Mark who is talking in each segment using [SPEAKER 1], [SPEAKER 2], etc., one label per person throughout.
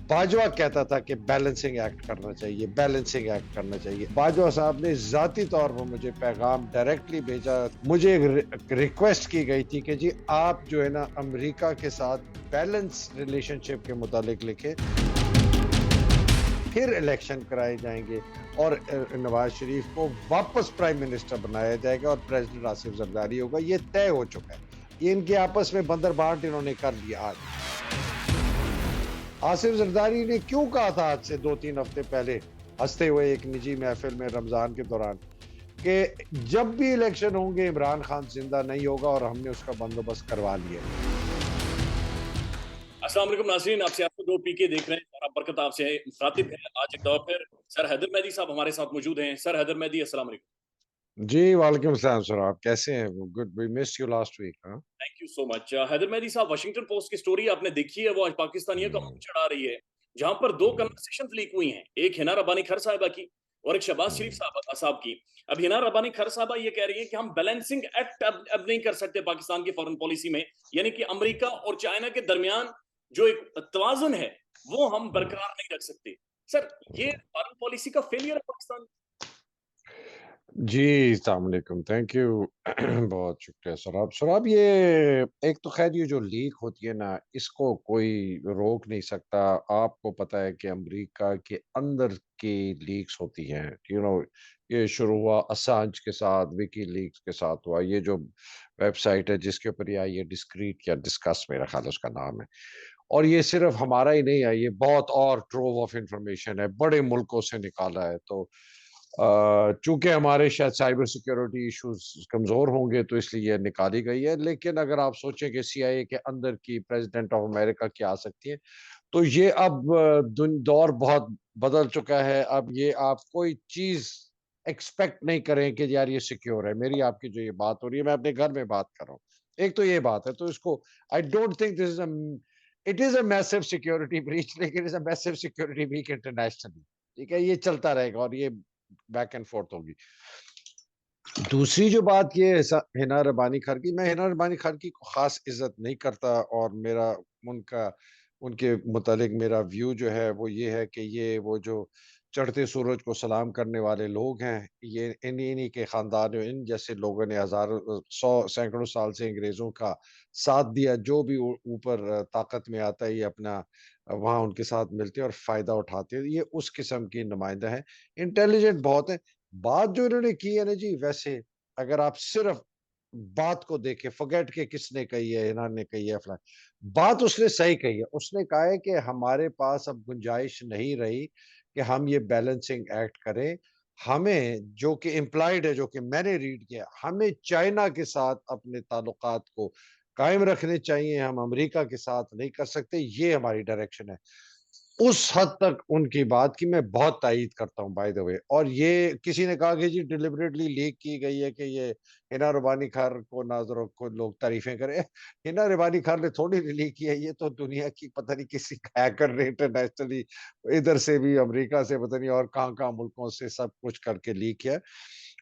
[SPEAKER 1] बाजवा कहता था कि बैलेंसिंग एक्ट करना चाहिए, बैलेंसिंग एक्ट करना चाहिए। बाजवा साहब ने ज़ाती तौर पर मुझे पैगाम डायरेक्टली भेजा। मुझे एक रिक्वेस्ट की गई थी कि जी आप जो है ना अमेरिका के साथ बैलेंस रिलेशनशिप के मुतालिक लिखें, फिर इलेक्शन कराए जाएंगे और नवाज शरीफ को वापस प्राइम मिनिस्टर बनाया जाएगा और प्रेसिडेंट आसिफ जरदारी होगा। ये तय हो चुका है। ये इनके आपस में बंदर बाट इन्होंने कर लिया। आज आसिफ जरदारी ने क्यों कहा था आज से 2-3 हफ्ते पहले, हंसते हुए एक निजी महफिल में रमजान के दौरान, कि जब भी इलेक्शन होंगे इमरान खान जिंदा नहीं होगा और हमने उसका बंदोबस्त करवा लिया।
[SPEAKER 2] अस्सलाम वालेकुम नाज़रीन, आपसे आपको दो पीके देख रहे हैं और आप बरकत आपसे मुखातिब है। आज एक दौर फिर सर हैदर मेहदी साहब हमारे साथ मौजूद हैं। सर हैदर मेहदी, अस्सलाम वालेकुम।
[SPEAKER 1] जी वालेकुम सलाम सर, आप कैसे हैं? Good, we miss you last week. हाँ।
[SPEAKER 2] Thank you so much. Haider Mehdi sahab, Washington post की स्टोरी आपने देखी है, वो आज पाकिस्तानियों का मुंह चढ़ा रही है, जहां पर दो
[SPEAKER 1] हम्म,
[SPEAKER 2] कन्वर्सेशन लीक हुई हैं, एक हिना रब्बानी खर साहिबा की और एक शहबाज शरीफ
[SPEAKER 1] हम्म।
[SPEAKER 2] साहब की। अब हिना रब्बानी खर साहबा ये कह रही है कि हम बैलेंसिंग एक्ट अब नहीं कर सकते पाकिस्तान की फॉरेन पॉलिसी में, यानी कि अमेरिका और चाइना के दरमियान जो एक तवाजुन है वो हम बरकरार नहीं रख सकते। सर, ये फॉरेन पॉलिसी का फेलियर है पाकिस्तान।
[SPEAKER 1] जी अस्सलाम वालेकुम, थैंक यू। बहुत शुक्रिया सर आप ये एक तो खैर ये जो लीक होती है ना, इसको कोई रोक नहीं सकता। आपको पता है कि अमेरिका के अंदर की लीक्स होती हैं, ये शुरू हुआ असांज के साथ, विकी लीक्स के साथ हुआ। ये जो वेबसाइट है जिसके ऊपर ये आई है, डिस्क्रीट या डिस्कस मेरा ख्याल है उसका नाम है। और ये सिर्फ हमारा ही नहीं है, ये बहुत और ट्रोव ऑफ इंफॉर्मेशन है, बड़े मुल्कों से निकाला है। तो चूंकि हमारे शायद साइबर सिक्योरिटी इश्यूज कमजोर होंगे तो इसलिए ये निकाली गई है। लेकिन अगर आप सोचें कि सीआईए के अंदर की प्रेसिडेंट ऑफ अमेरिका क्या आ सकती है, तो ये अब दौर बहुत बदल चुका है। अब ये आप कोई चीज एक्सपेक्ट नहीं करें कि यार ये सिक्योर है। मेरी आपकी जो ये बात हो रही है, मैं अपने घर में बात कर रहा हूँ, एक तो ये बात है। तो इसको I don't think this is it is a massive security breach, लेकिन is a massive security weak internationally. ठीक है, ये चलता रहेगा और ये बैक एंड फोर्थ होगी। दूसरी जो बात ये है हिना रबानी खारकी, मैं हिना रबानी खारकी को खास इज्जत नहीं करता और मेरा उनका उनके मुतालिक मेरा व्यू जो है वो ये है कि ये वो जो चढ़ते सूरज को सलाम करने वाले लोग हैं, ये इन्हीं इन्हीं के खानदान में इन जैसे लोगों ने हजारों सौ सैकड़ों साल से अंग्रेजों का साथ दिया। जो भी ऊपर ताकत में आता है ये अपना वहां उनके साथ मिलते हैं और फायदा उठाते हैं। ये उस किस्म की नुमाइंदा है, इंटेलिजेंट बहुत है। बात जो इन्होंने की है ना जी, वैसे अगर आप सिर्फ बात को देखें, फॉरगेट के किसने कही है, इन्होंने ने कही है फलां, बात उसने सही कही है। उसने कहा है कि हमारे पास अब गुंजाइश नहीं रही कि हम ये बैलेंसिंग एक्ट करें। हमें जो कि इम्प्लाइड है, जो कि मैंने रीड किया, हमें चाइना के साथ अपने ताल्लुकात को कायम रखने चाहिए, हम अमेरिका के साथ नहीं कर सकते। ये हमारी डायरेक्शन है। उस हद तक उनकी बात की मैं बहुत तायीद करता हूँ बाय द वे। और ये किसी ने कहा कि जी डिलिबरेटली लीक की गई है कि ये हिना रबानी खार को नाजरों को लोग तारीफें करें। हिना रबानी खार ने थोड़ी लीक की है, ये तो दुनिया की पता नहीं किसी हैकर ने इंटरनेशनली इधर से भी अमेरिका से पता नहीं और कहाँ कहाँ मुल्कों से सब कुछ करके लीक किया।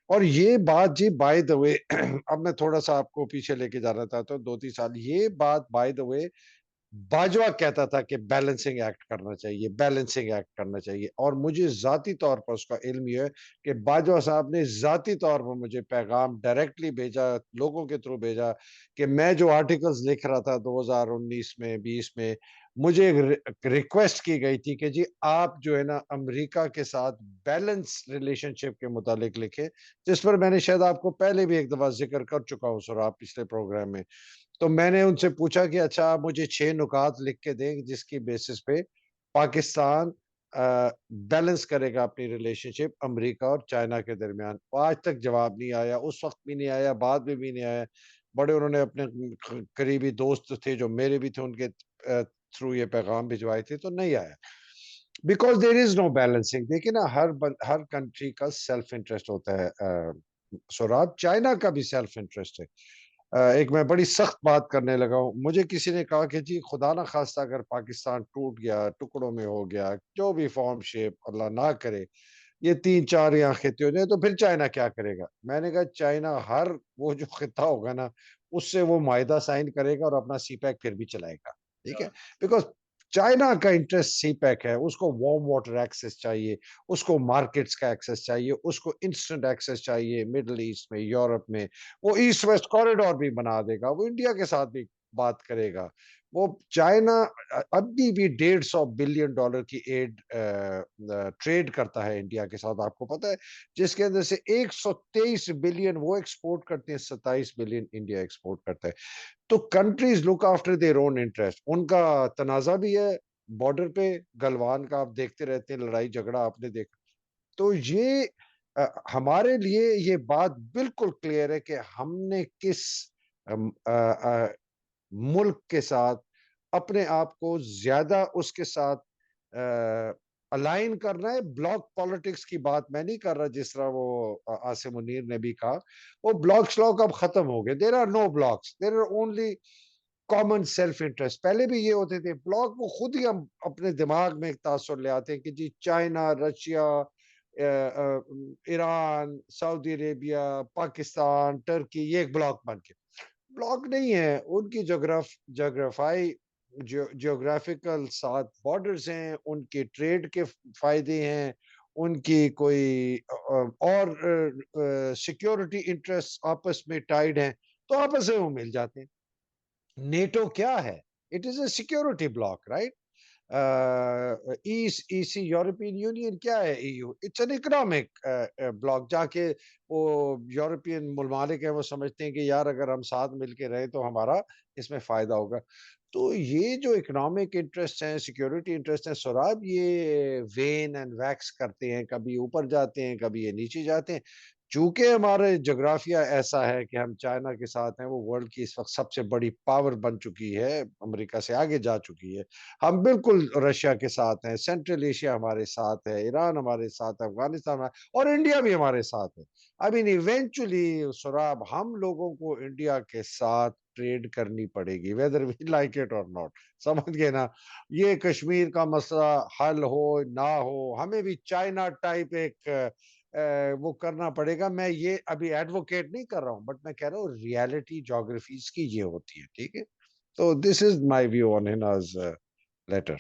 [SPEAKER 1] और ये बात जी बाय द वे अब मैं थोड़ा सा आपको पीछे लेके जाना चाहता हूँ 2-3 साल। ये बात बाय द वे बाजवा कहता था कि बैलेंसिंग एक्ट करना चाहिए, बैलेंसिंग एक्ट करना चाहिए। और मुझे ज़ाती तौर पर उसका इल्म ये है कि बाजवा साहब ने ज़ाती तौर पर मुझे पैगाम डायरेक्टली भेजा, लोगों के थ्रू भेजा, कि मैं जो आर्टिकल्स लिख रहा था 2019 में, 20 में, मुझे एक रिक्वेस्ट की गई थी कि जी आप जो है ना अमेरिका के साथ बैलेंस रिलेशनशिप के मुतालिक लिखें, जिस पर मैंने शायद आपको पहले भी एक दफ़ा ज़िक्र कर चुका हूँ सर, आप पिछले प्रोग्राम में। तो मैंने उनसे पूछा कि अच्छा आप मुझे 6 नुकात लिख के दें जिसकी बेसिस पे पाकिस्तान बैलेंस करेगा अपनी रिलेशनशिप अमेरिका और चाइना के दरमियान। आज तक जवाब नहीं आया, उस वक्त भी नहीं आया, बाद में भी नहीं आया। बड़े उन्होंने अपने करीबी दोस्त थे जो मेरे भी थे, उनके थ्रू ये पैगाम भिजवाए थे, तो नहीं आया। Because there is no balancing. देखिए ना, हर कंट्री का सेल्फ इंटरेस्ट होता है। सुराब, चाइना का भी सेल्फ इंटरेस्ट है। एक मैं बड़ी सख्त बात करने लगा हूँ। मुझे किसी ने कहा कि जी खुदा ना खास्ता अगर पाकिस्तान टूट गया, टुकड़ों में हो गया, जो भी फॉर्म शेप अल्लाह ना करे, ये 3-4 यहाँ खिते हो जाए, तो फिर चाइना क्या करेगा? मैंने कहा चाइना हर वो जो खिता होगा ना, उससे वो माहिदा साइन करेगा और अपना सीपैक फिर भी चलाएगा। ठीक है, बिकॉज चाइना का इंटरेस्ट सीपैक है, उसको वार्म वाटर एक्सेस चाहिए, उसको मार्केट्स का एक्सेस चाहिए, उसको इंस्टेंट एक्सेस चाहिए मिडल ईस्ट में, यूरोप में। वो ईस्ट वेस्ट कॉरिडोर भी बना देगा, वो इंडिया के साथ भी बात करेगा। वो चाइना अभी भी $150 बिलियन की एड ट्रेड करता है इंडिया के साथ, आपको पता है? जिसके अंदर से 123 बिलियन वो एक्सपोर्ट करते हैं, 27 बिलियन इंडिया एक्सपोर्ट करता है। तो countries look after their own interest. उनका तनाज़ा भी है बॉर्डर पे, गलवान का आप देखते रहते हैं, लड़ाई झगड़ा आपने देखा। तो ये हमारे लिए ये बात बिल्कुल क्लियर है कि हमने किस मुल्क के साथ अपने आप को ज्यादा उसके साथ अलाइन करना है। ब्लॉक पॉलिटिक्स की बात मैं नहीं कर रहा, जिस तरह वो आसिम मुनीर ने भी कहा, वो ब्लॉक स्लॉक अब खत्म हो गए। There are no blocks, there are only common self interest. पहले भी ये होते थे ब्लॉक, वो खुद ही हम अपने दिमाग में एक तासुर ले आते हैं कि जी China, Russia, Iran, Saudi Arabia, Pakistan, Turkey, ये एक ब्लॉक बन के। ब्लॉक नहीं है, उनकी जियोग्राफिकल साथ बॉर्डर्स हैं, उनके ट्रेड के फायदे हैं, उनकी कोई और सिक्योरिटी इंटरेस्ट आपस में टाइड हैं, तो आपस में वो मिल जाते हैं। नेटो क्या है? It is a security block, right? East EC European union क्या है? EU it's an economic block. जाके वो यूरोपियन मुमालिक है, वो समझते हैं कि यार अगर हम साथ मिलके रहे तो हमारा इसमें फायदा होगा। तो ये जो इकोनॉमिक इंटरेस्ट हैं, सिक्योरिटी इंटरेस्ट हैं, सुराब, ये वेन एंड वैक्स करते हैं, कभी ऊपर जाते हैं, कभी ये नीचे जाते हैं। चूंकि हमारे जोग्राफिया ऐसा है कि हम चाइना के साथ हैं, वो वर्ल्ड की इस वक्त सबसे बड़ी पावर बन चुकी है, अमेरिका से आगे जा चुकी है। हम बिल्कुल रशिया के साथ हैं, सेंट्रल एशिया हमारे साथ है, ईरान हमारे साथ है, अफगानिस्तान और इंडिया भी हमारे साथ है। आई मीन इवेंचुअली सुराब, हम लोगों को इंडिया के साथ ट्रेड करनी पड़ेगी, वेदर वी लाइक इट और नॉट। समझ गए ना? ये कश्मीर का मसला हल हो ना हो, हमें भी चाइना टाइप एक वो करना पड़ेगा। मैं ये अभी एडवोकेट नहीं कर रहा हूं, बट मैं कह रहा हूँ रियलिटी ज्योग्राफीज की ये होती है, ठीक है? तो this is my view on Hina's letter.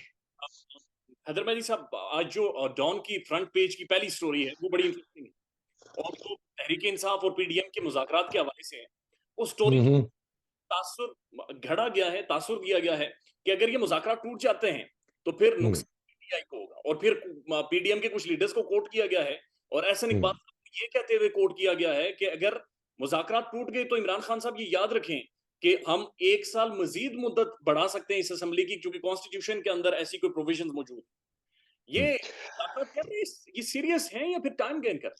[SPEAKER 2] Haidar Mahdi sahab, आज जो डॉन की फ्रंट पेज की पहली स्टोरी है वो बड़ी इंटरेस्टिंग है, और जो तहरीक इंसाफ और पीडीएम के मुज़ाकरात के हवाले से है, उस स्टोरी में
[SPEAKER 1] हम्म।
[SPEAKER 2] तासुर घड़ा गया है, तासुर दिया गया है कि अगर ये मुज़ाकरात टूट जाते हैं तो फिर
[SPEAKER 1] हम्म।
[SPEAKER 2] नुकसान पीटीआई को होगा। और फिर पीडीएम के कुछ लीडर्स को कोट किया गया है, और एहसन इकबाल
[SPEAKER 1] हम्म।
[SPEAKER 2] साहब को ये कहते हुए कोट किया गया है कि अगर मुज़ाकरात टूट गए तो इमरान खान साहब ये याद रखें कि हम 1 साल मजीद मुद्दत बढ़ा सकते हैं इस असेंबली की, क्योंकि कॉन्स्टिट्यूशन के अंदर ऐसी कोई प्रोविजन मौजूद है।
[SPEAKER 1] हम्म।
[SPEAKER 2] ये मुज़ाकरात कर रहे हैं, ये सीरियस हैं या फिर टाइम गेन कर?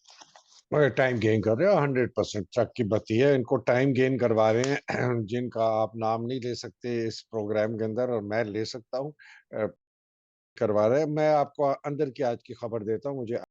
[SPEAKER 1] मगर टाइम गेन कर रहे हो, 100% ट्रक की बत्ती है, इनको टाइम गेन करवा रहे हैं जिनका आप नाम नहीं ले सकते इस प्रोग्राम के अंदर, और मैं ले सकता हूँ। करवा रहे हैं। मैं आपको अंदर की आज की खबर देता हूँ, मुझे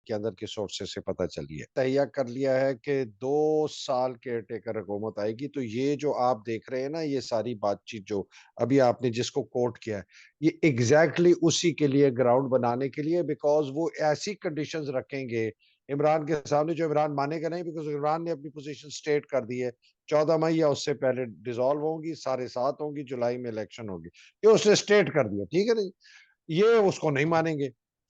[SPEAKER 1] के अंदर के सोर्सेस से पता चली है। तैयार कर लिया है कि 2 साल केयर टेकर हुकूमत आएगी। तो ये जो आप देख रहे हैं ना, ये सारी बातचीत जो अभी आपने जिसको कोट किया है, ये एग्जैक्टली उसी के लिए, ग्राउंड बनाने के लिए। बिकॉज वो ऐसी कंडीशंस रखेंगे इमरान के सामने जो इमरान मानेगा नहीं, बिकॉज इमरान ने अपनी पोजीशन स्टेट कर दी है। 14 मई या उससे पहले डिसॉल्व होंगी, सारे साथ होंगी, जुलाई में इलेक्शन होगी, ये उसने स्टेट कर दिया, ठीक है नहीं? ये उसको नहीं मानेंगे,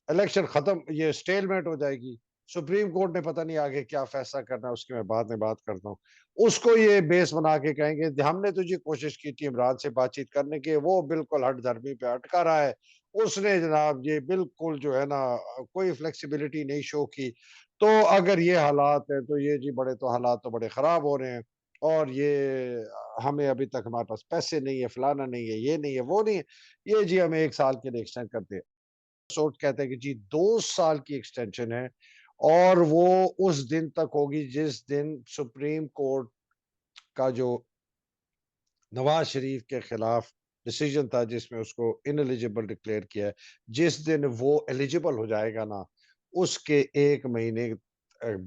[SPEAKER 1] इलेक्शन खत्म, ये स्टेलमेट हो जाएगी। सुप्रीम कोर्ट ने पता नहीं आगे क्या फैसला करना है, उसकी मैं बाद में बात करता हूँ। उसको ये बेस बना के कहेंगे हमने तुझे कोशिश की थी इमरान से बातचीत करने की, वो बिल्कुल हट धर्मी पे अटका रहा है। उसने जनाब ये बिल्कुल जो है ना, कोई फ्लेक्सिबिलिटी नहीं शो की। तो अगर ये हालात है तो ये जी बड़े, तो हालात तो बड़े खराब हो रहे हैं। और ये हमें अभी तक हमारे पास पैसे नहीं है, फलाना नहीं है, ये नहीं है, वो नहीं है, ये जी हमें 1 साल के लिए एक्सटेंड करते हैं। सोच कहते हैं कि जी 2 साल की एक्सटेंशन है, और वो उस दिन तक होगी जिस दिन सुप्रीम कोर्ट का जो नवाज शरीफ के खिलाफ डिसीजन था, जिसमें उसको इनएलिजिबल डिक्लेयर किया है, जिस दिन वो एलिजिबल हो जाएगा ना, उसके 1 महीने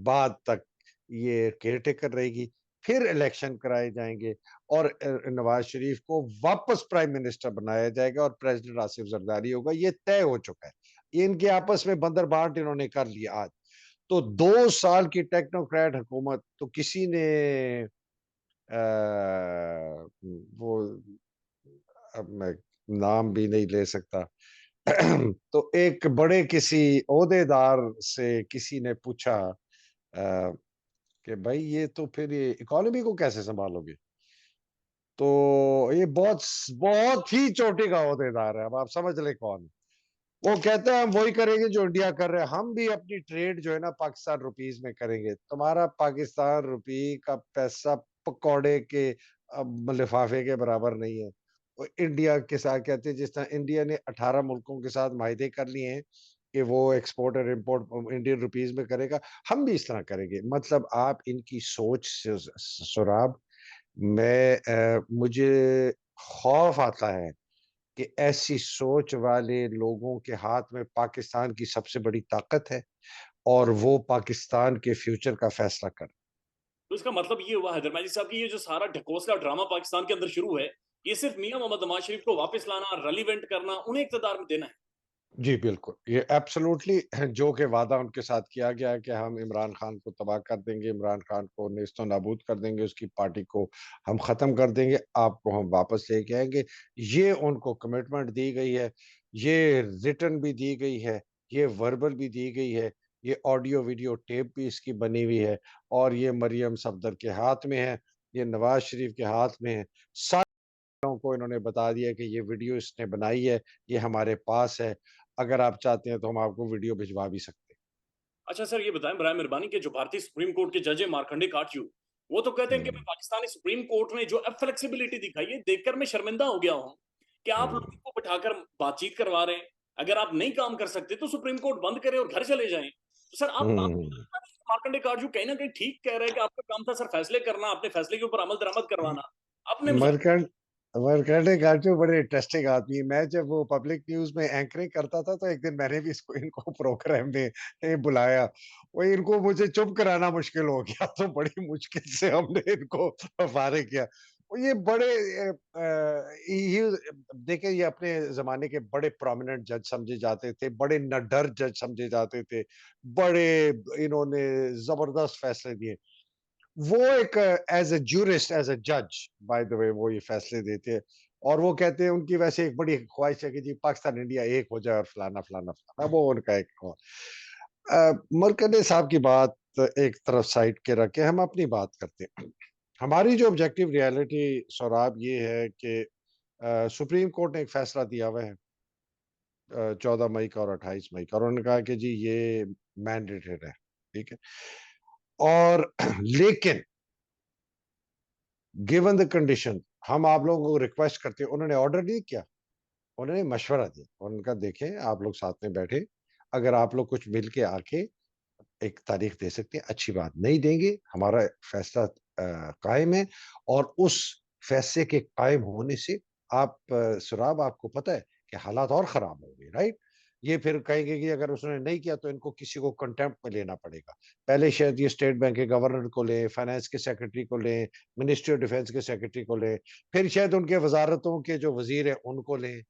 [SPEAKER 1] बाद तक ये केयर टेकर रहेगी। फिर इलेक्शन कराए जाएंगे, और नवाज शरीफ को वापस प्राइम मिनिस्टर बनाया जाएगा, और प्रेसिडेंट आसिफ जरदारी होगा। ये तय हो चुका है, ये इनके आपस में बंदर बाट इन्होंने कर लिया आज। तो 2 साल की टेक्नोक्रेट हुकूमत तो किसी ने वो, अब मैं नाम भी नहीं ले सकता। तो एक बड़े किसी ओहदेदार से किसी ने पूछा कि भाई ये तो फिर ये इकोनॉमी को कैसे संभालोगे? तो ये बहुत बहुत ही चोटी का ओहदेदार है, अब आप समझ लें कौन। वो कहता है हम वही करेंगे जो इंडिया कर रहे हैं, हम भी अपनी ट्रेड जो है ना पाकिस्तान रुपीस में करेंगे। तुम्हारा पाकिस्तान रुपी का पैसा पकौड़े के लिफाफे के बराबर नहीं है। वो इंडिया के साथ कहते हैं जिस तरह इंडिया ने 18 मुल्कों के साथ माहिदे कर लिए हैं कि वो एक्सपोर्ट और इम्पोर्ट इंडियन रुपीस में करेगा, हम भी इस तरह करेंगे। मतलब आप इनकी सोच से सुराब, मुझे खौफ आता है कि ऐसी सोच वाले लोगों के हाथ में पाकिस्तान की सबसे बड़ी ताकत है और वो पाकिस्तान के फ्यूचर का फैसला कर।
[SPEAKER 2] तो इसका मतलब ये हुआ हैदरमाजी साहब कि ये जो सारा ढकोसला ड्रामा पाकिस्तान के अंदर शुरू है, ये सिर्फ मियां मोहम्मद नवाज शरीफ को वापस लाना, रेलिवेंट करना, उन्हें इक्तदार में देना है।
[SPEAKER 1] जी, बिल्कुल। ये एब्सोल्यूटली जो कि वादा उनके साथ किया गया है कि हम इमरान खान को तबाह कर देंगे, इमरान खान को नेस्तनाबूद कर देंगे, उसकी पार्टी को हम ख़त्म कर देंगे, आपको हम वापस लेके आएँगे। ये उनको कमिटमेंट दी गई है, ये रिटन भी दी गई है, ये वर्बल भी दी गई है, ये ऑडियो वीडियो टेप भी इसकी बनी हुई है और ये मरियम सफ़दर के हाथ में है, ये नवाज़ शरीफ के हाथ में है। को इन्होंने बता दिया कि ये वीडियो इसने बनाई है, ये हमारे पास है। अगर आप चाहते हैं तो हम आपको वीडियो भिजवा भी सकते हैं।
[SPEAKER 2] अच्छा सर, ये बताएं बराए मेहरबानी कि जो भारतीय सुप्रीम कोर्ट के जज है मार्कंडे काटजू, वो तो कहते हैं कि मैं
[SPEAKER 1] हुँ,
[SPEAKER 2] पाकिस्तानी सुप्रीम कोर्ट ने जो फ्लेक्सिबिलिटी दिखाई है देखकर मैं शर्मिंदा हो गया हूँ कि आप
[SPEAKER 1] हुँ,
[SPEAKER 2] लोगों को बिठाकर बातचीत करवा रहे हैं। अगर आप नहीं काम कर सकते तो सुप्रीम कोर्ट बंद करें और घर चले जाएं। तो सर आप
[SPEAKER 1] हुँ।
[SPEAKER 2] मार्कंडे काटजू कहीं ना कहीं ठीक कह रहे हैं कि आपका काम था सर फैसले करना, अपने फैसले के ऊपर अमल दरामद करवाना, अपने मुताबिक।
[SPEAKER 1] मरकंड मरकंडे गाजू बड़े इंटरेस्टिंग आदमी है। मैं जब वो पब्लिक न्यूज़ में एंकरिंग करता था, तो एक दिन मैंने भी इसको इनको प्रोग्राम में बुलाया। वो इनको मुझे चुप कराना मुश्किल हो गया, तो बड़ी मुश्किल से हमने इनको फारिग किया। और ये बड़े ये देखिए ये अपने ज़माने के बड़े प्रोमिनेंट जज समझे जाते थे, बड़े निडर जज समझे जाते थे, बड़े इन्होंने ज़बरदस्त फैसले दिए। वो एक as a jurist, as a जज बाय द वे वो ये फैसले देते हैं और वो कहते हैं उनकी वैसे एक बड़ी ख्वाहिश है कि जी पाकिस्तान इंडिया एक हो जाए और फलाना, फलाना, फलाना, वो उनका एक मरकज़ी साहब की बात एक तरफ साइड के रख के हम अपनी बात करते हैं। हमारी जो ऑब्जेक्टिव रियलिटी सौराब ये है कि सुप्रीम कोर्ट ने एक फैसला दिया हुआ है 14 मई का और 28 मई का और उन्होंने कहा कि जी ये मैंडेटेड है, ठीक है? और लेकिन गिवन द कंडीशन हम आप लोगों को रिक्वेस्ट करते हैं, उन्होंने ऑर्डर नहीं किया, उन्होंने मशवरा दिया। उन्होंने कहा देखें आप लोग साथ में बैठे, अगर आप लोग कुछ मिल के आके एक तारीख दे सकते हैं, अच्छी बात, नहीं देंगे, हमारा फैसला कायम है और उस फैसले के कायम होने से आप सुराब आपको पता है कि हालात और खराब होंगे, राइट? ये फिर कहेंगे कि अगर उसने नहीं किया तो इनको किसी को कंटेम्प्ट में लेना पड़ेगा। पहले शायद ये स्टेट बैंक के गवर्नर को लें, फाइनेंस के सेक्रेटरी को लें, मिनिस्ट्री ऑफ डिफेंस के सेक्रेटरी को लें, फिर शायद उनके वज़ारतों के जो वज़ीर हैं उनको लें,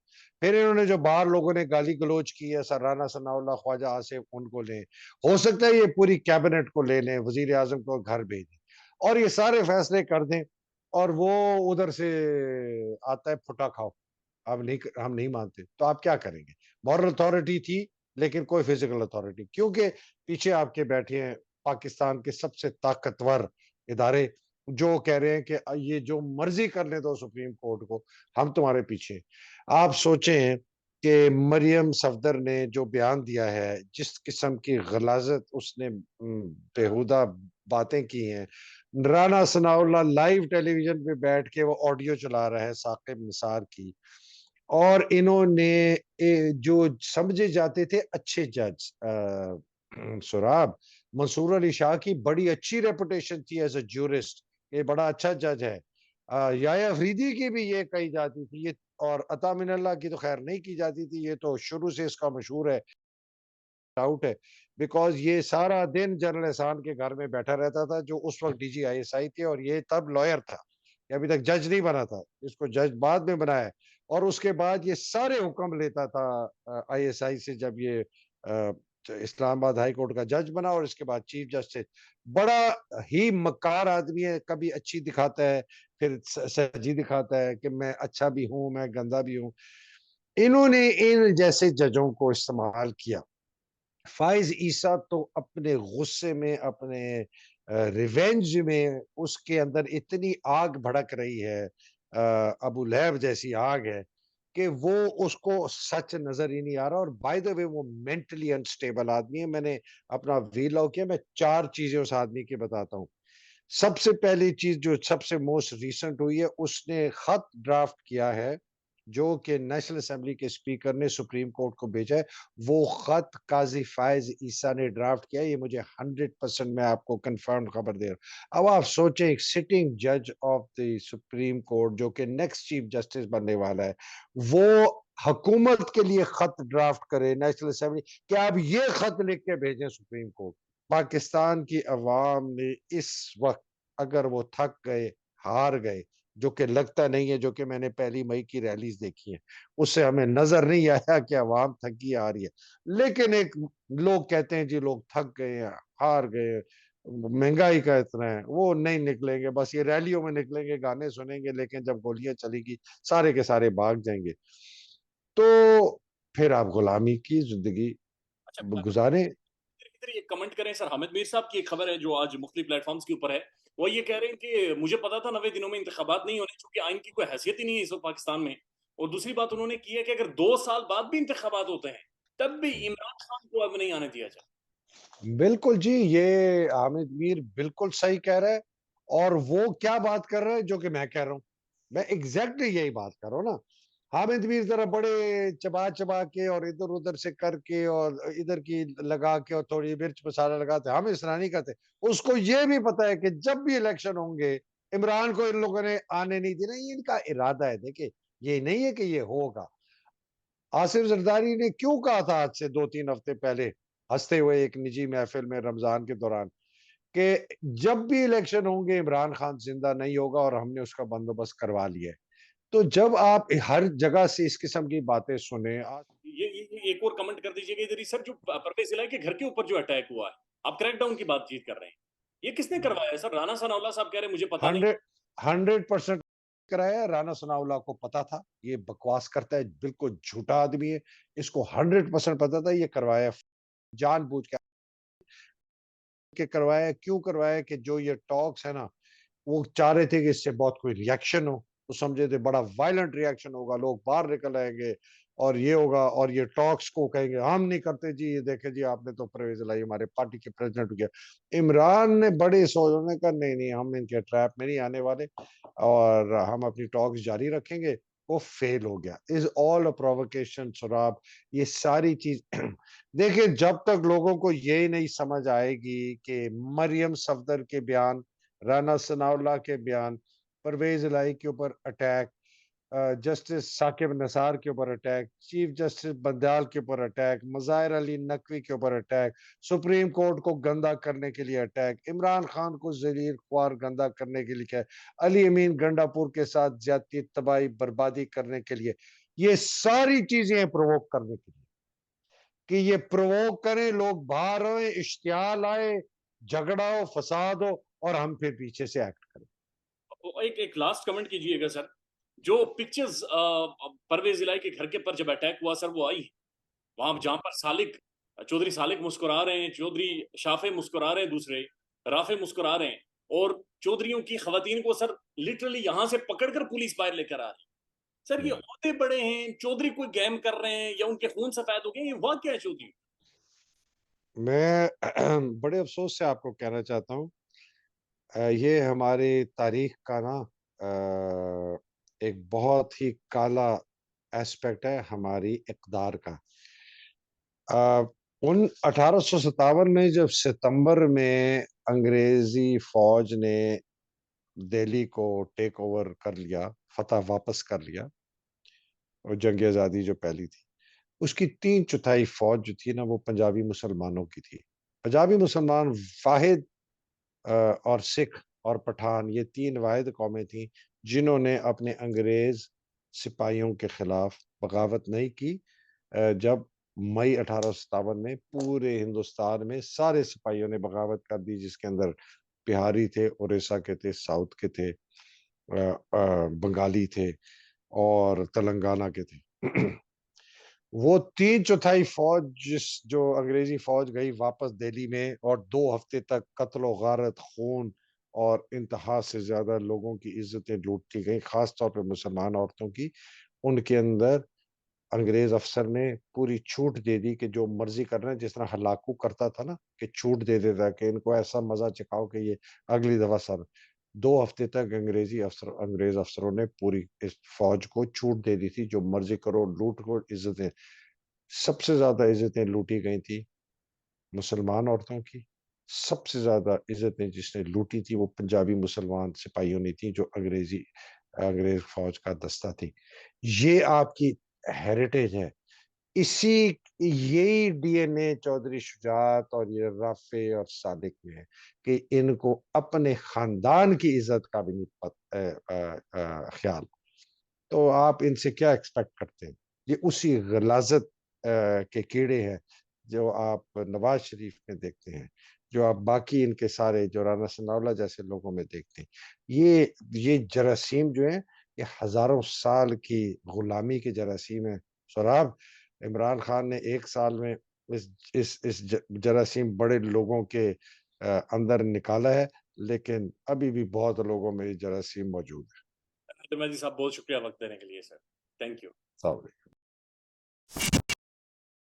[SPEAKER 1] फिर इन्होंने जो बाहर लोगों ने गाली-गलौच की है, सर राना सनाउल्लाह, ख्वाजा आसिफ उनको लें। हो सकता है ये पूरी कैबिनेट को ले लें, वज़ीर-ए-आज़म को घर भेज दें और ये सारे फैसले कर दें और वो उधर से आता है फुटा खाओ, अब नहीं हम नहीं मानते, तो आप क्या करेंगे? मॉरल अथॉरिटी थी, लेकिन कोई फिजिकल अथॉरिटी क्योंकि पीछे आपके बैठे हैं पाकिस्तान के सबसे ताकतवर इदारे, जो कह रहे हैं कि ये जो मर्ज़ी करने दो सुप्रीम कोर्ट को, हम तुम्हारे पीछे हैं। आप सोचें कि मरियम सफ़दर ने जो बयान दिया है, जिस किस्म की ग़लाज़त उसने बेहुदा बातें की हैं, राना सनाउल्लाह लाइव टेलीविज़न पे बैठ के वो ऑडियो चला रहा है साकिब निसार की और इन्होंने जो समझे जाते थे अच्छे जज सुराब, मंसूर अली शाह की बड़ी अच्छी रेपुटेशन थी एज़ अ ज्यूरिस्ट, ये बड़ा अच्छा जज है। याह्या अफ़रीदी की भी ये कही जाती थी ये और अता मिनल्लाह की तो ख़ैर नहीं की जाती थी, ये तो शुरू से इसका मशहूर है, आउट है, बिकॉज़ ये सारा दिन जनरल एहसान के घर में बैठा रहता था, जो उस वक़्त डीजी आईएसआई थे और ये तब लॉयर था। ये अभी तक जज नहीं बना था, इसको जज बाद में बनाया है और उसके बाद ये सारे हुक्म लेता था आईएसआई से जब ये इस्लामाबाद हाई कोर्ट का जज बना और इसके बाद चीफ जस्टिस। बड़ा ही मक्कार आदमी है, कभी अच्छी दिखाता है, फिर सजी दिखाता है कि मैं अच्छा भी हूं, मैं गंदा भी हूं। इन्होंने इन जैसे जजों को इस्तेमाल किया। फाइज ईसा तो अपने गुस्से में, अपने रिवेंज में, उसके अंदर इतनी आग भड़क रही है, अबू लहब जैसी आग है कि वो, उसको सच नजर ही नहीं आ रहा। और बाय द वे वो मेंटली अनस्टेबल आदमी है। मैंने अपना वीलॉग किया, मैं 4 चीजें उस आदमी की बताता हूँ। सबसे पहली चीज जो सबसे मोस्ट रीसेंट हुई है, उसने खत ड्राफ्ट किया है जो कि नेशनल असेंबली के स्पीकर ने सुप्रीम कोर्ट को भेजा है। वो खत काजी फायज ईसा ने ड्राफ्ट किया है। ये मुझे 100% मैं आपको कंफर्म खबर दे रहा हूं। अब आप सोचें, एक सिटिंग जज ऑफ द सुप्रीम कोर्ट जो कि नेक्स्ट चीफ जस्टिस बनने वाला है, वो हुकूमत के लिए खत ड्राफ्ट करे नेशनल असेंबली कि आप ये खत लिख के भेजें सुप्रीम कोर्ट। पाकिस्तान की अवाम ने इस वक्त, अगर वो थक गए, हार गए, जो कि लगता नहीं है, जो कि मैंने 1 मई की रैलीज देखी है, उससे हमें नजर नहीं आया कि अवाम थकी आ रही है। लेकिन एक लोग कहते हैं जी लोग थक गए हैं, हार गए, महंगाई का इतना है, वो नहीं निकलेंगे, बस ये रैलियों में निकलेंगे, गाने सुनेंगे, लेकिन जब गोलियां चलेगी सारे के सारे भाग जाएंगे। तो फिर आप गुलामी की जिंदगी
[SPEAKER 2] अच्छा,
[SPEAKER 1] गुजारें।
[SPEAKER 2] इधर ये कमेंट करें सर, हामिद मीर साहब की एक खबर है जो आज मुख्तलिफ प्लेटफॉर्म्स के ऊपर है। वो ये कह रहे हैं कि मुझे पता था 90 दिनों में इंतखाबात नहीं होने, चूंकि आइन की कोई हैसियत ही नहीं है इस वक्त पाकिस्तान में। और दूसरी बात उन्होंने की है कि अगर 2 साल बाद भी इंतखाबात होते हैं तब भी इमरान खान को अब नहीं आने दिया जाए।
[SPEAKER 1] बिल्कुल जी, ये हामिद मीर बिल्कुल सही कह रहा है। और वो क्या बात कर रहा है जो कि मैं कह रहा हूं, मैं एग्जैक्टली यही बात कर रहा हूं ना। हामिद मीर जरा बड़े चबा चबा के और इधर उधर से करके और इधर की लगा के और थोड़ी मिर्च मसाला लगाते, हम इस तरह नहीं करते। उसको ये भी पता है कि जब भी इलेक्शन होंगे, इमरान को इन लोगों ने आने नहीं देना। ये इनका इरादा है। देखिए, ये नहीं है कि ये होगा। आसिफ जरदारी ने क्यों कहा था आज से 2-3 हफ्ते पहले, हंसते हुए एक निजी महफिल में रमजान के दौरान, कि जब भी इलेक्शन होंगे इमरान खान जिंदा नहीं होगा और हमने उसका बंदोबस्त करवा लिया है। तो जब आप हर जगह से इस किस्म की बातें सुने
[SPEAKER 2] ये एक और कमेंट कर दीजिएगा इधर ही सर, जो परवेज इलाही के घर के ऊपर जो अटैक हुआ है, आप क्रैकडाउन की बातचीत कर रहे हैं, ये किसने करवाया है सर? राना सनाउल्लाह साहब कह रहे हैं मुझे पता नहीं।
[SPEAKER 1] 100% कराया। राना सनाउल्लाह को पता था, ये बकवास करता है, बिल्कुल झूठा आदमी है। इसको 100% पता था ये करवाया, जानबूझ के करवाया। क्यों करवाया? कि जो ये टॉक्स है ना, वो चाह रहे थे कि इससे बहुत कोई रिएक्शन हो, तो समझे थे बड़ा वायलेंट रिएक्शन होगा, लोग बाहर निकल आएंगे और ये होगा, और ये टॉक्स को कहेंगे हम नहीं करते जी, ये देखे जी आपने तो परवेज लाई हमारे पार्टी के प्रेसिडेंट हो गया। इमरान ने बड़े सोचने का, नहीं नहीं हम इनके ट्रैप में नहीं आने वाले और हम अपनी टॉक्स जारी रखेंगे। वो फेल हो गया। इज ऑल अ प्रोवोकेशन सुराब, ये सारी चीज देखिए, जब तक लोगों को ये नहीं समझ आएगी कि मरियम सफदर के बयान, राना सनाउल्लाह के बयान, परवेज इलाही के ऊपर अटैक, जस्टिस साकिब निसार के ऊपर अटैक, चीफ जस्टिस बंदयाल के ऊपर अटैक, मज़ाहिर अली नकवी के ऊपर अटैक, सुप्रीम कोर्ट को गंदा करने के लिए अटैक, इमरान खान को जलील ख्वार गंदा करने के लिए क्या, अली अमीन गंडापुर के साथ ज्यादती, तबाही, बर्बादी करने के लिए, ये सारी चीजें प्रोवोक करने के लिए, कि ये प्रोवोक करें, लोग बाहर आए, इश्तियाल आए, झगड़ा हो, फसाद हो, और हम फिर पीछे से एक्ट करें।
[SPEAKER 2] एक एक लास्ट कमेंट कीजिएगा सर, जो पिक्चर्स परवेज इलाही के घर के पर जब अटैक हुआ सर, वो आई वहां जहां पर सालिक, चौधरी सालिक मुस्कुरा रहे हैं, चौधरी शाफे मुस्कुरा रहे हैं, दूसरे राफे मुस्कुरा रहे हैं, और चौधरियों की खवातीन को सर लिटरली यहां से पकड़कर पुलिस बाहर लेकर आ रही है। सर ये ओहदे बड़े हैं, चौधरी कोई गेम कर रहे हैं या उनके खून सफेद हो गए, ये हुआ क्या है चौधरी?
[SPEAKER 1] मैं बड़े अफसोस से आपको कहना चाहता हूँ, ये हमारी तारीख का ना एक बहुत ही काला एस्पेक्ट है हमारी इक़्तिदार का। अ, उन 1857 में जब सितंबर में अंग्रेजी फौज ने दिल्ली को टेक ओवर कर लिया, फतह वापस कर लिया, और जंग आज़ादी जो पहली थी, उसकी 3/4 फौज जो थी ना, वो पंजाबी मुसलमानों की थी। पंजाबी मुसलमान वाहिद, और सिख और पठान, ये 3 वाहिद कौमें थीं जिन्होंने अपने अंग्रेज सिपाहियों के खिलाफ बगावत नहीं की। जब मई 1857 में पूरे हिंदुस्तान में सारे सिपाहियों ने बगावत कर दी, जिसके अंदर बिहारी थे, उड़ीसा के थे, साउथ के थे, बंगाली थे और तेलंगाना के थे। वो तीन चौथाई फौज जो अंग्रेजी फौज गई वापस दिल्ली में, और 2 हफ्ते तक कत्लो गारत, खून और इंतहा से ज्यादा लोगों की इज्जतें लूटती गई, खास तौर पे मुसलमान औरतों की। उनके अंदर अंग्रेज अफसर ने पूरी छूट दे दी कि जो मर्जी करना है, जिस तरह हलाकू करता था ना, कि छूट दे देता कि इनको ऐसा मजा चखाओ कि ये अगली दफा सर। 2 हफ्ते तक अंग्रेज अफसरों ने पूरी इस फौज को छूट दे दी थी, जो मर्जी करो, लूट को, इज्जतें। सबसे ज्यादा इज्जतें लूटी गई थी मुसलमान औरतों की। सबसे ज्यादा इज्जतें जिसने लूटी थी वो पंजाबी मुसलमान सिपाहियों ने थी, जो अंग्रेज फौज का दस्ता थी। ये आपकी हेरिटेज है। इसी यही डीएनए चौधरी शुजात और ये राफे और सादिक में है, कि इनको अपने खानदान की इज्जत का भी नहीं ख्याल। तो आप इनसे क्या एक्सपेक्ट करते हैं? ये उसी गलाजत के कीड़े हैं जो आप नवाज शरीफ में देखते हैं, जो आप बाकी इनके सारे, जो राना सनाउल्लाह जैसे लोगों में देखते हैं। ये जरासीम जो है, ये हजारों साल की गुलामी के जरासीम है। सराब, इमरान खान ने 1 साल में इस जरासीम बड़े लोगों के अंदर निकाला है, लेकिन अभी भी बहुत लोगों में ये जरासीम मौजूद
[SPEAKER 2] तो मैं जी साहब बहुत शुक्रिया वक्त देने के लिए सर। Thank you.
[SPEAKER 1] है।